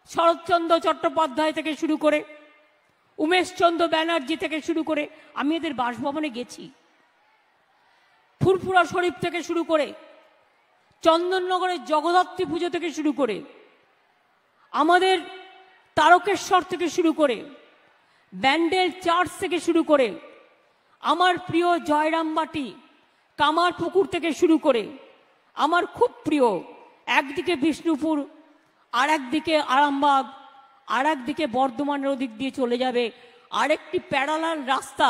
শরৎচন্দ্র চট্টোপাধ্যায় থেকে শুরু করে উমেশচন্দ্র ব্যানার্জি থেকে শুরু করে আমি এদের বাসভবনে গেছি। ফুরফুরা শরীফ থেকে শুরু করে চন্দননগরের জগদ্ধাত্রী পুজো থেকে শুরু করে আমাদের তারকেশ্বর থেকে শুরু করে ব্যান্ডেল চার্চ থেকে শুরু করে আমার প্রিয় জয়রামবাটি কামারপুকুর থেকে শুরু করে আমার খুব প্রিয় একদিকে বিষ্ণুপুর আর একদিকে আরামবাগ আর একদিকে বর্ধমানের ওদিক দিয়ে চলে যাবে আরেকটি প্যারালাল রাস্তা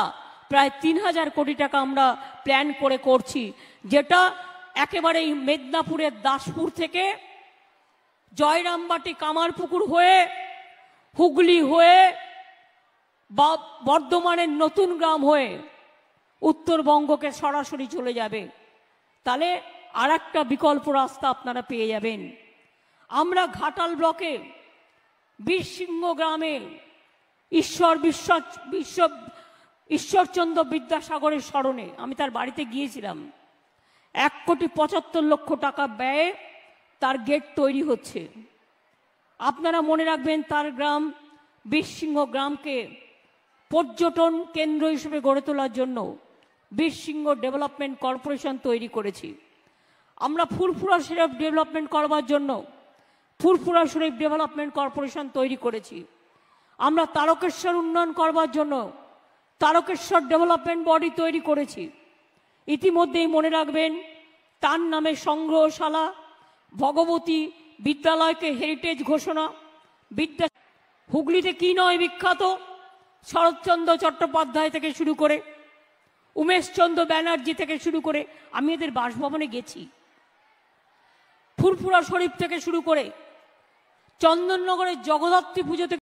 প্রায় ৩,০০০ কোটি টাকা আমরা প্ল্যান করে করছি, যেটা একেবারে মেদিনীপুরের দাসপুর থেকে জয়রামবাটি কামারপুকুর হয়ে হুগলি হয়ে বা বর্ধমানের নতুন গ্রাম হয়ে উত্তরবঙ্গকে সরাসরি চলে যাবে। তাহলে আর একটা বিকল্প রাস্তা আপনারা পেয়ে যাবেন। আমরা ঘাটাল ব্লকে বীরসিংহ গ্রামে ঈশ্বরচন্দ্র বিদ্যাসাগরের স্মরণে আমি তার বাড়িতে গিয়েছিলাম। 1,75,00,000 টাকা ব্যয়ে তার গেট তৈরি হচ্ছে। আপনারা মনে রাখবেন তার গ্রাম বীরসিংহ গ্রামকে পর্যটন কেন্দ্র হিসেবে গড়ে তোলার জন্য বীরসিংহ ডেভেলপমেন্ট কর্পোরেশন তৈরি করেছি। আমরা ফুরফুরা শরীফ ডেভেলপমেন্ট করবার জন্য ফুরফুরা শরীফ ডেভেলপমেন্ট কর্পোরেশন তৈরি করেছি। আমরা তারকেশ্বর উন্নয়ন করবার জন্য তারকেশ্বর ডেভেলপমেন্ট বডি তৈরি করেছি। ইতিমধ্যেই মনে রাখবেন তার নামে সংগ্রহশালা, ভগবতী বিদ্যালয়কে হেরিটেজ ঘোষণা। হুগলিতে কি নয় বিখ্যাত, শরৎচন্দ্র চট্টোপাধ্যায় থেকে শুরু করে উমেশচন্দ্র ব্যানার্জি থেকে শুরু করে আমি এদের বাসভবনে গেছি। ফুরফুরা শরীফ থেকে শুরু করে চন্দননগরের জগদ্ধাত্রী পুজো থেকে